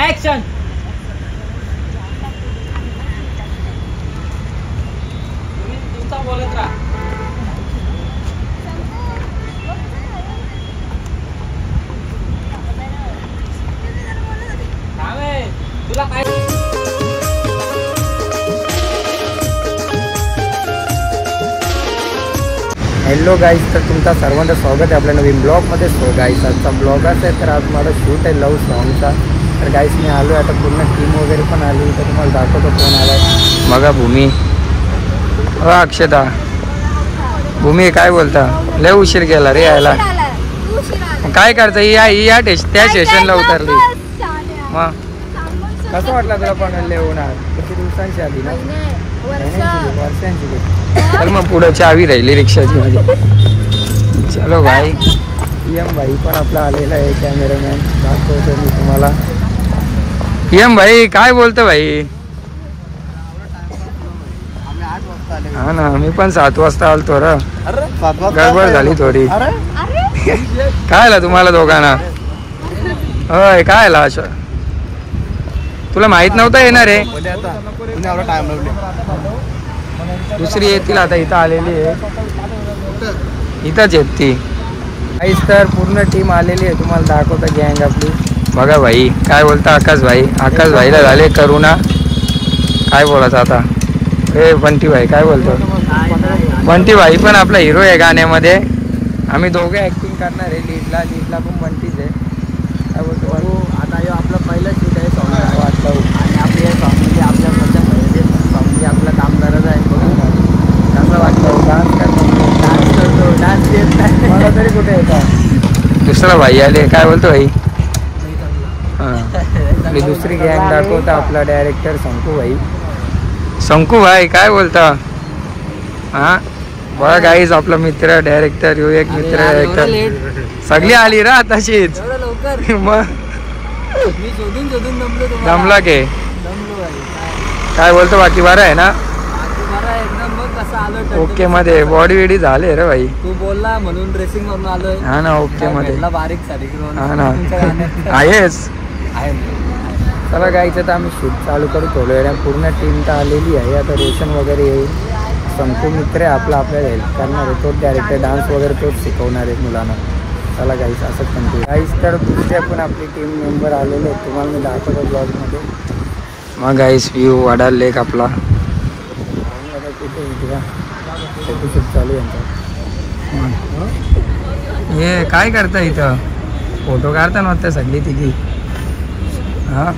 Action. तुमचा बोलत राहा. तुला काय हॅलो गाईस, तर तुमचं सर्वांचं स्वागत आहे आपल्या नवीन ब्लॉगमध्ये. सो गाईस, आजचा ब्लॉग असा आहे, तर आज मला शूट आहे लव सॉन्गचा. तर गाईस मी आलो आहे, आता पूर्ण टीम वगैरे पण आली, तर तुम्हाला दाखवतो कोण आला आहे. बघा भूमी, अक्षता. भूमी काय बोलता, लय उशीर केला रे यायला. काय करता, या त्या स्टेशनला उतरली. मग कसं वाटलं तुला पण येऊन किती दिवसांची आली ना, वर्षांची. तर मग पुढं चावी राहिली रिक्षाची माझी. चलो भाई, PM भाई पण आपला आलेला आहे, कॅमेरामॅन. दाखवतो मी तुम्हाला. PM भाई काय बोलतो भाई. हा ना, मी पण 7 वाजता आलतो र. गडबड झाली थोडी. काय आला तुम्हाला दोघांना. होय, काय आला असं, तुला माहित नव्हतं येणार आहे. दुसरी येतील आता, इथं आलेली आहे, इथंच येत ती. काहीच तर पूर्ण टीम आलेली आहे, तुम्हाला दाखवता गँग आपली. बघा भाई काय बोलता आकाश भाईला झाले करुणा. काय बोलायचं आता. हे बंटी भाई काय बोलतो. बंटी भाई पण आपला हिरो आहे गाण्यामध्ये. आम्ही दोघे ॲक्टिंग करणार आहे. लीडला पण बंटीच आहे. काय बोलतो आता हे आपलं पहिलं शूट आहे सॉंग वाटतं. आणि आपली सॉंगमध्ये आपल्या सॉंगमध्ये आपलं काम करत आहे. कसं वाटतं डान्स येत नाही मला तरी. कुठे येतात दुसरा भाई आले. काय बोलतो भाई. हां, आपली दुसरी गँग दाखवता आपला डायरेक्टर शंकू भाई काय बोलता. हां बघा गाईज, आपला मित्र डायरेक्टर. यो एक मित्र डायरेक्टर. सगळी आली रा तशीच. मग जमला के काय बोलतो. बाकी बरं आहे ना. ओके मध्ये बॉडी वेडी झाले रे भाई. तू बोलला म्हणून ड्रेसिंग करून आलोय. हा ना, ओके मध्ये बारीक सारीक. हा ना आहेस. चला गायचं तर आम्ही शूट चालू करू थोड्या. पूर्ण टीम तर आलेली आहे. आता रोशन वगैरे येईल. शंकू मित्र आहे आपला, आपल्याला हेल्प करणार आहे. तोच डायरेक्टर, डान्स वगैरे तोच शिकवणार आहे मुलांना. चला गाईस असंच कंटिन्यू. गाईस तर दुसऱ्या पण आपली टीम मेंबर आलेले आहेत, तुम्हाला मी दाखवतो ब्लॉगमध्ये. मग गाईस व्ह्यू वडाल लेक आपला. फोटोशूट चालू यांचा. हे काय करता इथं, फोटो काढता नव्हत्या सगळी तिघी. हां,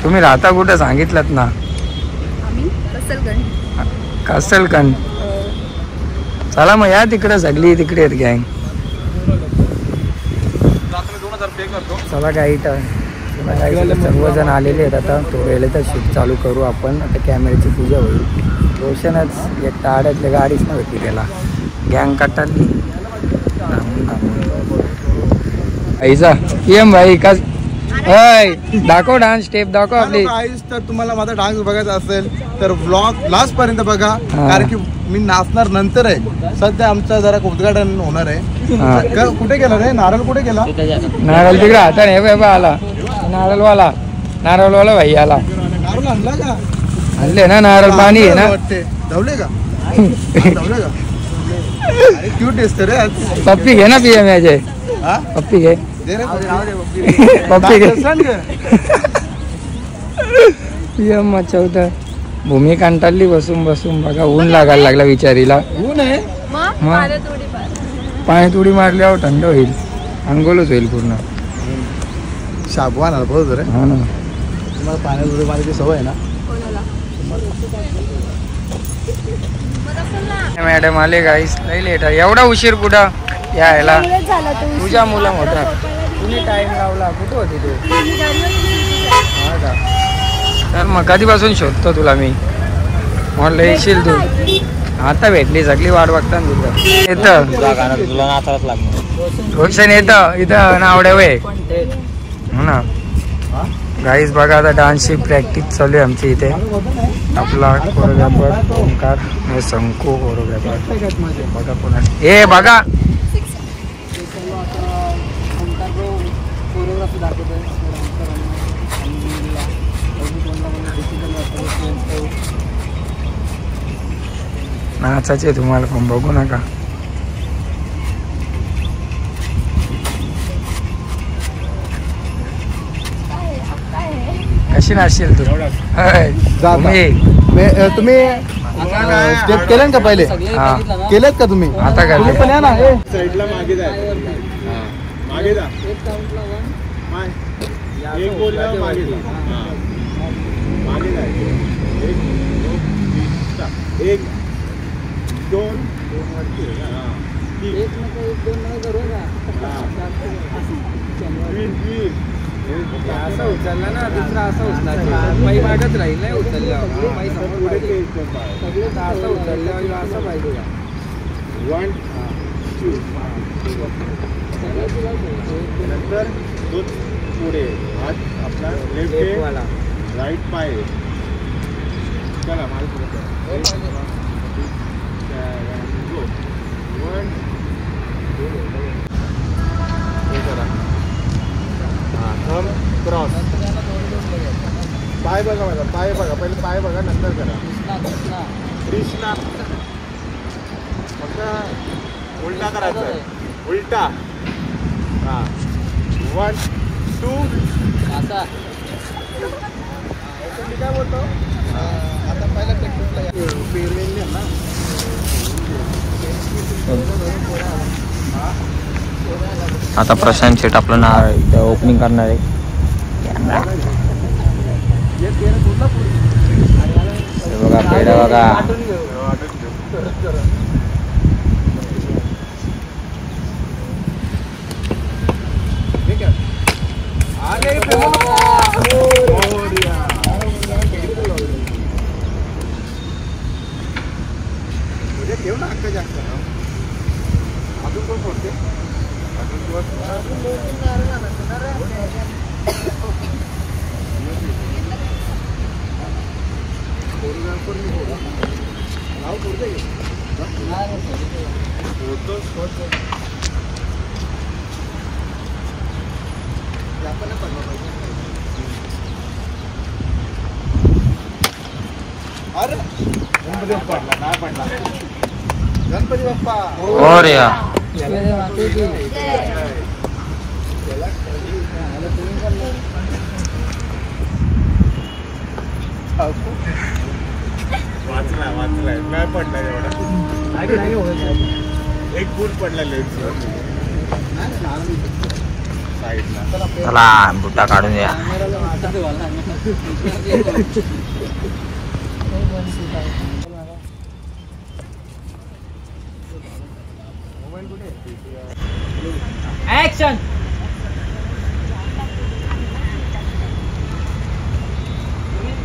तुम्ही राहता कुठं सांगितलं ना. कसलकंड. चला मग या तिकडं, सगळी तिकडे आहेत गँग. चला काही तर सर्वजण आलेले आहेत. आता थोडे तर शूट चालू करू आपण. आता कॅमेऱ्याची पूजा होईल. रोशनच एक ताड्यातल्या गाडीच नव्हती त्याला. गँग कटाली ऐसा. PM भाई का दाखव डान्स स्टेप दाखव आपली. तर तुम्हाला माझा डान्स बघायचा असेल तर व्लॉग लास्ट पर्यंत बघा, कारण की मी नाचणार नंतर आहे. सध्या आमचं जरा उद्घाटन होणार आहे. कुठे गेला रे नारळ, कुठे गेला नारळ. तिकडे हाताने आला नारळवाला भाई आला. नारळ आणला का. आणले ना नारळ. पाणी आहे ना. धावले का. क्यूट दिसते रे. पप्पी घे ना PM याचे. पप्पी घे. पप्पी घे. PM मचवतं. भूमी कंटाळली बसून बसून. बघा ऊन लागायला लागला विचारीला. ऊन आहे मग पाण्यात उडी मारल्यावर थंड होईल, अंघोलच होईल पूर्ण. शाबवान बरोबर आहे. हा ना, तुम्हाला पाण्यात उडी मारायची सवय आहे ना. मॅडम आले गाईस. लई लेट आहे. एवढा उशीर कुठं यायला. तुझ्या मुलं मोठा. तुम्ही टाइम लावला. कुठं होती तू. हा का. तर मग कधीपासून शोधतो तुला मी. म्हणलं येशील तू. आता भेटली. सगळी वाट बघता तुला. येतं तुला नाचायलाच लागणार. रोशन येतं इथं नावड्या वे. हो ना. गाईज बघा आता डान्सची प्रॅक्टिस चालू आहे आमची इथे. आपला कोरिओग्राफर ओंकार आणि शंकू कोरिओग्राफर बघा पुन्हा ए बघा नाचाचे तुम्हाला पण बघू नका. कशी नाचशील तू? तुम्ही स्टेप केलं का पहिले? केलेत का तुम्ही? आता काय पण या ना साईडला मागे जा. मागे जा. एक बोलला मागे जा. मागे जा. एक दोन असं उचलला ना दुसरा असा उचलायचा पायी मागत राहील नाही उचलल्यावर असं उचलल्यावर असं पाहिजे का 1 2 नंतर दोन पुढे हात आपला लेफ्ट वाला राईट पाय चला मागे क्रॉस पाय बघा माझा पाय बघा पहिले पाय बघा नंतर करा कृष्णा फक्त उलटा करायचा उलटा हां 1 2 आता मी काय बोलतो आता पहिला पेरलेली ना आता प्रशांत शेट आपलं नाव ओपनिंग करणार आहे. बघा पेढा बघा ठेव ना अक्का जास्त अजून कोण सोडते गणपती बाप्पा और या वाचलाय नाही पडला एवढा एक फूट पडला लेन्स साईडला. चला बुट्टा काढून या. ऍक्शन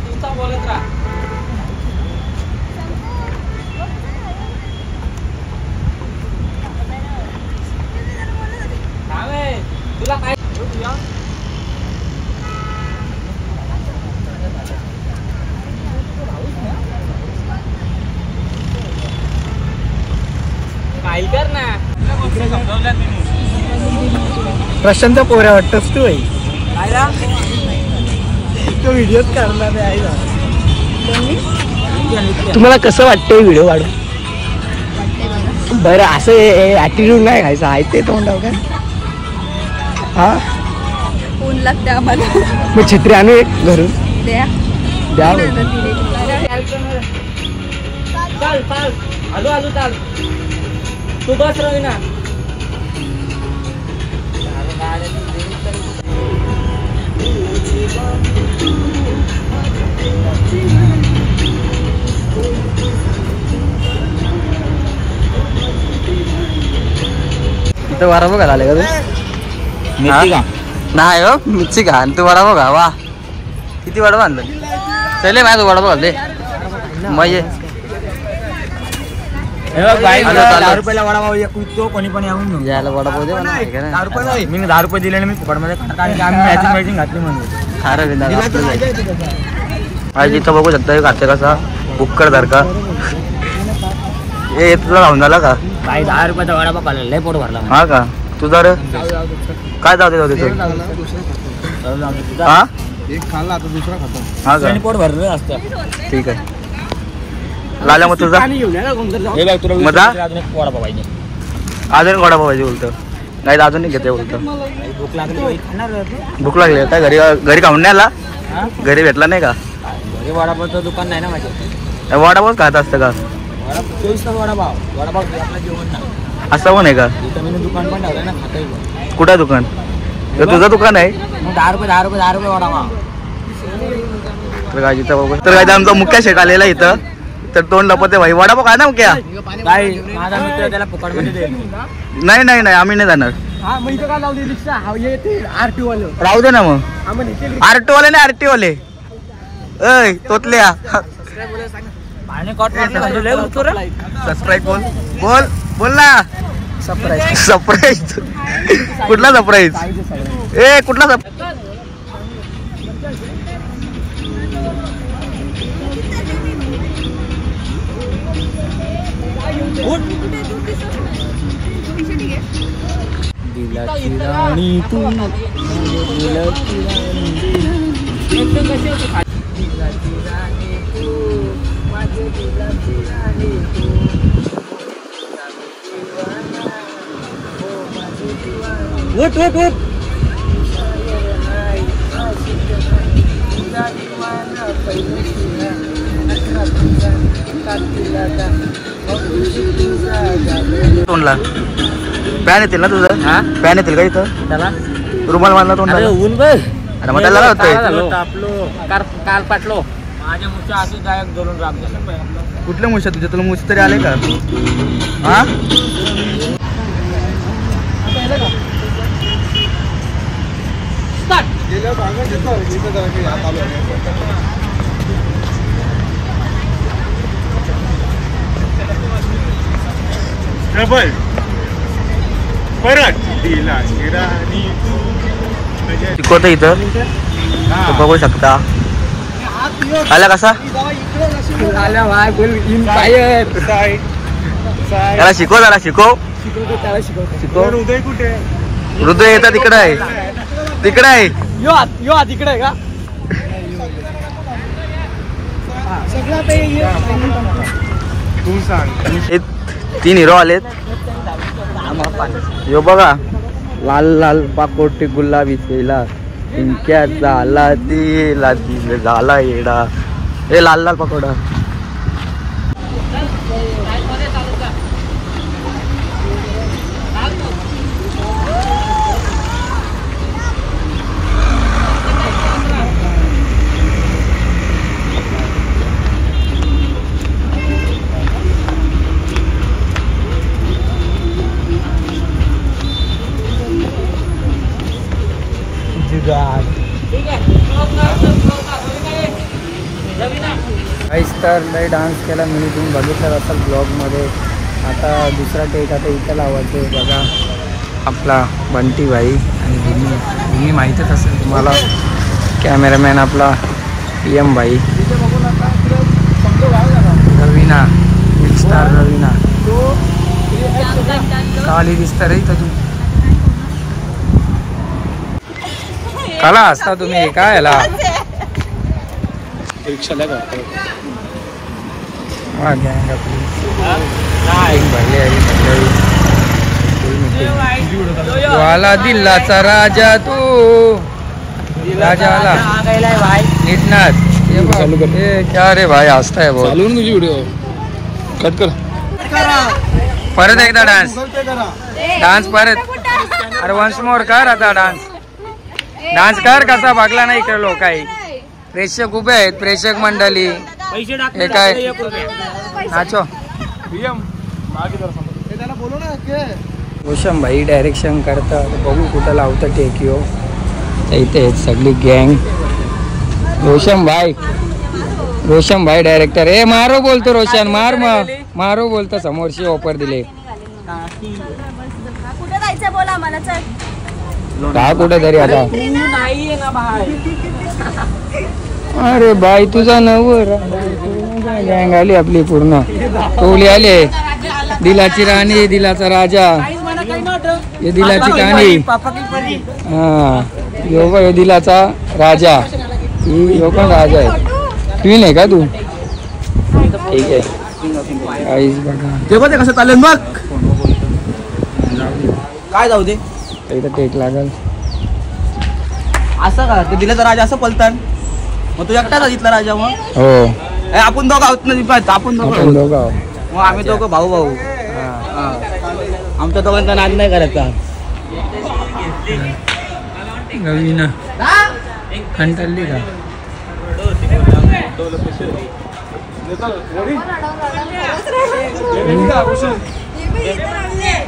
तुमचा बोलत राहा. तुला काय काय कर ना प्रशांतचा पोऱ्या वाटतस तू भाई आयला तो व्हिडिओच करणार नाही आहे. तुम्हाला कसं वाटतंय व्हिडिओ काढून? बरं असं ॲटिट्यूड नाही घ्यायचं आहे ते तोंडाव काय. हा ऊन लागते आम्हाला. मग छत्री आणू एक घरून द्या द्या. चाल चाल आलू आलू चाल तू बस रवी ना. इथं वडा बघा आले का तू? मिरची का नाही हो मिरची का आणि तू वडा बघा वा किती वडा बांधलं चले माझ्या तू वडा बघा दे मग ये 10 रुपयाला वडापाव एक विकतो कोणी पण येऊन घेऊन यायला वडापाव दे म्हणा. 10 रुपये नाही मी 10 रुपये दिले आणि मी फुकटमध्ये कारण की आम्ही मॅचिंग घातली म्हणून खरं इथं बघू शकता घातले कसा बुक्कर सारखा हे तुला राहून झाला का भाई 10 रुपयाचा वडापाव खाल्ला लय पोट भरला हा का तुझा रे काय जाऊ दे हा एक खाल्ला आता दुसरा खातो हा का पोट भरलं असतं ठीक आहे लाल्या मग तुझा मजा वडापाव पाहिजे अजून वडापाव पाहिजे बोलतो नाही अजून नाही घेते बोलतो भूक लागली काय घरी खाऊन नाही आला घरी भेटला नाही का घरी वडापावचं दुकान नाही ना माझ्या वडापावच खात असतं का वडापाव असं पण आहे का दुकान पण ठेवलंय ना खाता कुठं दुकान तुझं दुकान आहे 10 रुपये वडापाव तर काय आमचा मुख्य शेट आलेला इथं तर तोंड लपते भाई वडापाव काय ना मुख्या माझा मित्र त्याला फुकटमध्ये नाही आम्ही नाही जाणार राहू दे ना मग आरटी वाले ना आरटी वाले ऐ तोतल्या सबस्क्राईब बोल ना सरप्राईज कुठला सरप्राईज ए कुठला दिलाची राणी तू उठ तोंडला पॅन येतील ना तुझं पॅन येतील का इथं त्याला रुमाल मारला तोंडला ऊन बघ अरे मग त्याला काल पाटलो माझ्या मुछा असे गायक जोडून राम कुठल्या मुछा तुझ्या तुला मुछ तरी आले का हा शिकवत इथं बघू शकता आला कसा त्याला शिकव जरा शिकव हृदय कुठे हृदय येतात तिकडे आहे यो तिकडे आहे का तू सांग 3 हिरो आलेत यो बघा लाल पाकोटी गुलाबी सेला इनक्या झाला तिला झाला येडा हे लाल पकोडा तर लय डान्स केला मी तुम्ही बघितलं असाल ब्लॉगमध्ये आता दुसरा टेक आता इथं लावायचं आहे बघा आपला बंटी भाई आणि भूमी माहीतच असेल तुम्हाला कॅमेरामॅन आपला PM भाई रवीना बिग स्टार रवीना काली दिसता रे इथं तू काला असता तुम्ही काय याला रिक्षाला करतो गँग आपली वाला दिल्लाचा राजा तू राजा आला नीटनाथ क्या रे भाई हसता है बहुत चालू तुझी व्हिडिओ कट कर परत एकदा डान्स परत अरे वन्स मोर कर आता डान्स कर कसा भागला नाही इकडे लोक आहे प्रेक्षक उभे आहेत प्रेक्षक मंडळी हे काय नाचो रोशन भाई डायरेक्शन करतात बघू कुठं लावतं टेकिओ इथे सगळी गँग रोशन भाई डायरेक्टर ए मारो बोलतो रोशन मार मग मारो बोलता समोरची ऑफर दिले. कुठे जायचं बोला मला चल. का कुठे तरी आता. अरे बाई तुझा नवर गँग आली आपली पूर्ण. टोली आले. दिलाची राणी दिलाचा राजा. हे दिलाची कहाणी. हा यो बघ दिलाचा राजा. यो पण राजा आहे. ट्विन आहे का तू. ठीक आहे काहीच बघा. ते बघ कसं चालेल बघ. काय जाऊ दे इथं टेक लागल असं का. ते दिलं तर राजा असं पलतात. मग तू एकटाच तिथला राजा. मग हो आपण दोघं आहोत ना. आपण आपण दोघं आहोत. मग आम्ही दोघं भाऊ भाऊ. आमच्या दोघांचा नाद नाही करायचा. गवीना कंटाळली का.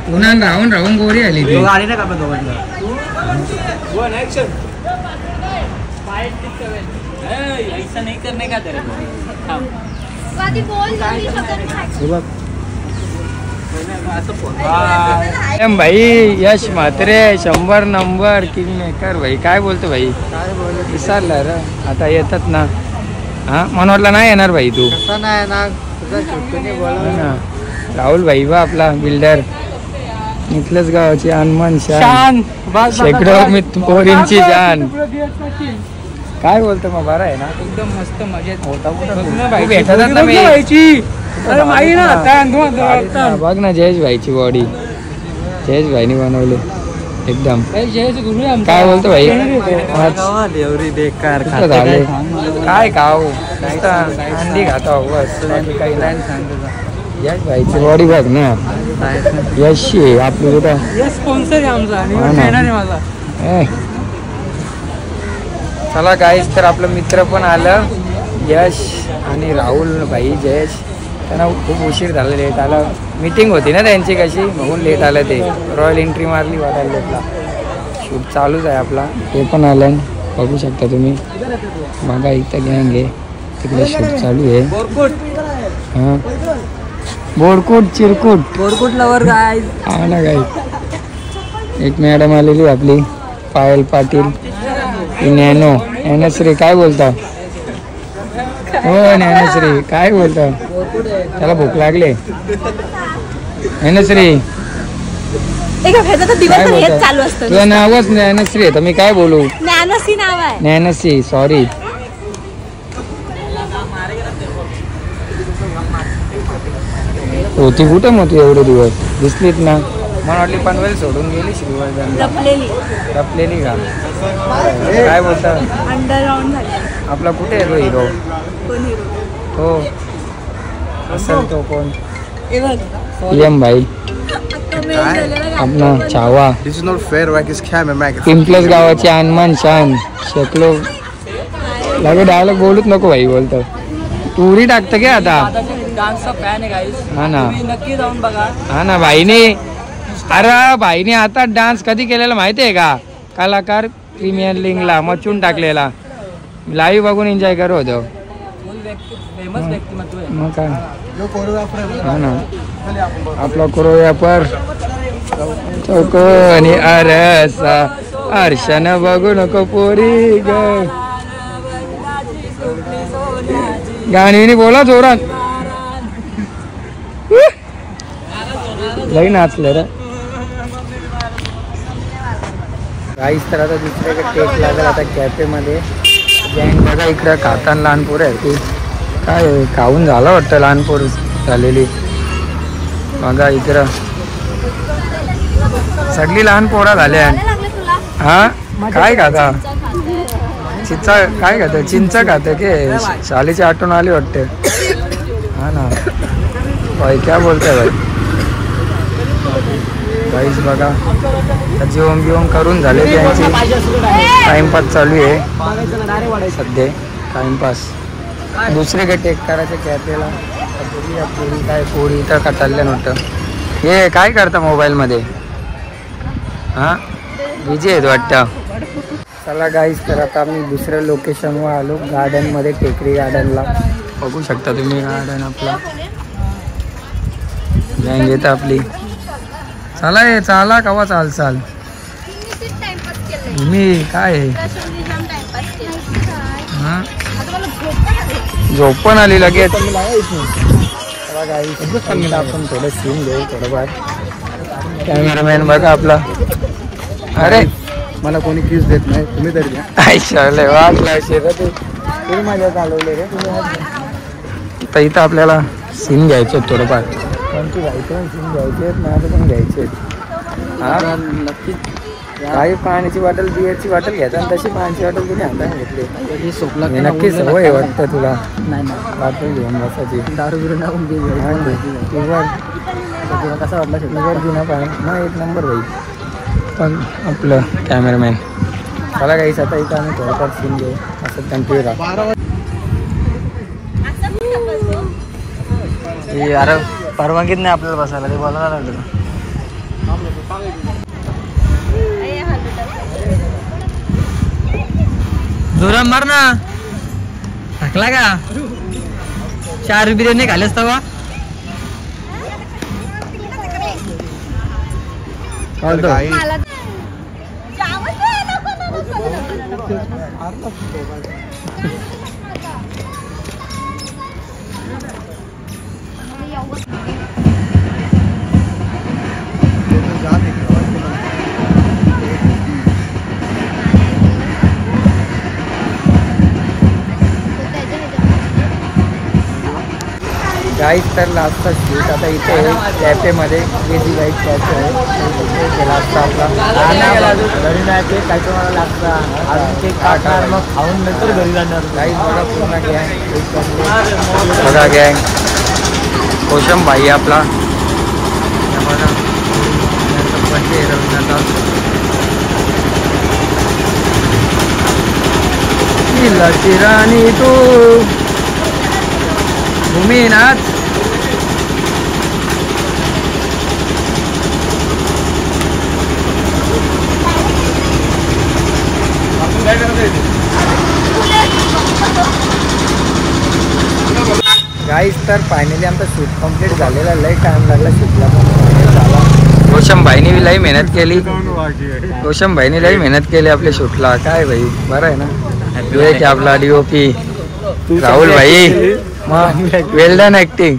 पुन्हा राहून राहून गोरी आली ती. आली नाही का आपल्या दोघांना. भाई यश म्हात्रे 100 नंबर किंग मेकर. भाई काय बोलतो भाई. विसरला रे आता येतात ना. हा मला वाटलं नाही येणार भाई तू. राहुल भाई बा आपला बिल्डर. इथलंच गावाची अनमन शान. शेकडो पोरींची जान. काय बोलतो मग बरं आहे ना. एकदम मस्त मजेत होता. भेटतात ना बघ ना जयेश भाईची बॉडी. जयेश भाईनी बनवले एकदम. काय बोलतो भाई. बेकार झाले काय खाऊ अंडी खाता बस काही नाही. यश भाईची बॉडी बघ ना. यश आपली कुठं स्पॉन्सर आहे आमचा. चला गाईस तर आपलं मित्र पण आलं यश आणि राहुल भाई जयेश. त्यांना खूप उशीर झाला. लेट आला. मीटिंग होती ना त्यांची कशी म्हणून लेट आलं. ते रॉयल एंट्री मारली वाटायला लेटला. शूट चालूच आहे आपला. ते पण आलं बघू शकता तुम्ही. बघा इथं गँग आहे. तिकडे शूट चालू आहे. हां बोरकुट चिरकुट. बोरकुट लवर गाय. हा ना गाई. एक मॅडम आलेली आपली पायल पाटील. नॅनो नॅनश्री काय बोलता. हो नॅनश्री काय बोलता. त्याला भूक लागले. नॅनश्री काय बोलता. तुझं नावच ज्ञानश्री आहे तर मी काय बोलू. ज्ञानश्री नाव आहे. ज्ञानश्री सॉरी. होती कुठं मग तू एवढे दिवस दिसलीत ना. मला वाटली पनवेल सोडून गेली श्रीवर्धन. लपलेली का. काय बोलता. अंडरग्राऊंड झाले. आपला कुठे आहे तो हिरो. हो असेल तो कोण. एम भाई अपना Chhava. This is not fair work is camera. Pimplas गावाची अनमान शान. शेकलो लगे डायलॉग बोलूच नको भाई बोलतो. टुरी टाकतं की आता. डान्सचा फॅन आहे गाईस. हा ना नक्की जाऊन बघा. हा ना भाईने. अरे भाईने आता डान्स कधी केलेला माहिती आहे का. कलाकार प्रीमियर लीगला मचून टाकलेला. लाईव्ह बघून एन्जॉय करत होतो. फेमस व्यक्तिमत्व आहे. मग काय. हा ना आपला कोरोव्यापर चौकोनी अरसा आरशान बघू नको पोरी ग. गाणी बोला जोरात. लई नाचलं रे गाईस. तर आता दुसऱ्याकडे टेक लागेल आता कॅफेमध्ये. गँग बघा इकडं खाताना लहान पोरं आहे ती. काय खाऊन झालं वाटतं लहान पोर झालेली. बघा इकडं सगळी लहान पोरा झाल्या. हा काय खाता. चिंचा काय खातं. चिंच खातं की शाळेची आठवण आली वाटते. हा ना भाई क्या बोलतोय भाई. गाईस बघा जेवण बिवण करून झाले त्यांची. टाइमपास चालू आहे सध्या. टाइमपास दुसरीकडे टेक करायचं कॅफेला. पोरी काय पोरी तर कटाळल्या नव्हतं. हे काय करता मोबाईलमध्ये. हां बिझी आहेत वाटतं. चला गाईस तर आता आम्ही दुसऱ्या लोकेशनवर आलो. गार्डनमध्ये टेकरी गार्डनला. बघू शकता तुम्ही गार्डन आपला. गँग येतं आपली. चला ये चाला कवा चाल चाल. मी काय आहे हा झोप पण आली लगेच. आपण थोडं सीन घेऊ थोडंफार. कॅमेरामॅन बघा आपला. अरे मला कोणी किस देत नाही, तुम्ही तरी द्या. ऐशाले वाटला शेतात तुम्ही माझ्या चालवले रे तुम्ही. तर इथं आपल्याला सीन घ्यायचे थोडंफार. कोणती घ्यायचे सीन घ्यायचे माझं पण घ्यायचे. हा नक्कीच. काही पाण्याची बॉटल बिअरची बॉटल घ्यायचा आणि तशी पाण्याची बॉटल तुम्ही हातात घेतली. सोपला नक्कीच सवय वाटतं तुला. नाही बॉटल घेऊन बसायची. दारू बिरू टाकून कसा वाटला शुगर घेऊन पाहिजे मग एक नंबर भाई. पण आपलं कॅमेरामॅन मला काहीच आता इथं आम्ही थोडंफार सीन घेऊ असं कंटिन्यू राहा. अरे परवानगीत नाही आपल्याला बसायला ते बोलायला लागलं. जोरा मार ना थकला का 4 बिर्याणी खाल्लेस तवा. गाईस तर लास्टचा शूट आता इथे कॅफेमध्ये केजी गाईड कॅफे आहे. केला असता आपला घरी नाही ते काय तुम्हाला लागतं अजून ते काढणार मग खाऊन नंतर घरी जाणार. गाईस बघा पूर्ण गँग बघा गँग. कोशम भाई आपला बघा बड्डे रवींद्रनाथ. लची राणी तू भूमीनाथ. गाईस तर फायनली आमचा शूट कंप्लीट झालेला. लय टाइम लागला शूटला पण झाला. रोशम भाईने बी लई मेहनत केली. रोशम भाईने लई मेहनत केली आपल्या शूटला. काय भाई बरं आहे ना. की आपला DOP राहुल भाई वेल डन ऍक्टिंग.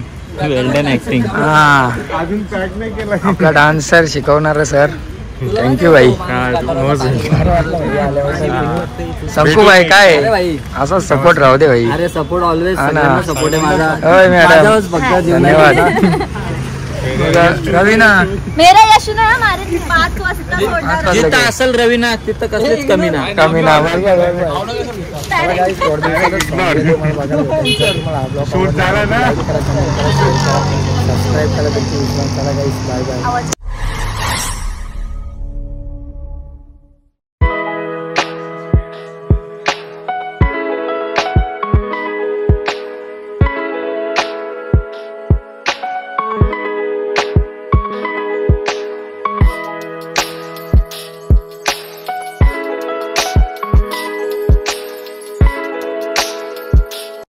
हा आपला डान्सर शिकवणार सर. थँक्यू भाई. संकू भाई काय असा सपोर्ट राहू दे भाई. अरे सपोर्ट ऑलवेज सपोर्ट आहे माझा. मॅडम धन्यवाद. रवीना मेरा यश ना मारे 5 वाजता सोडणार. जिथं असेल रवीना तिथं कसलीच कमी ना. सबस्क्राईब करा.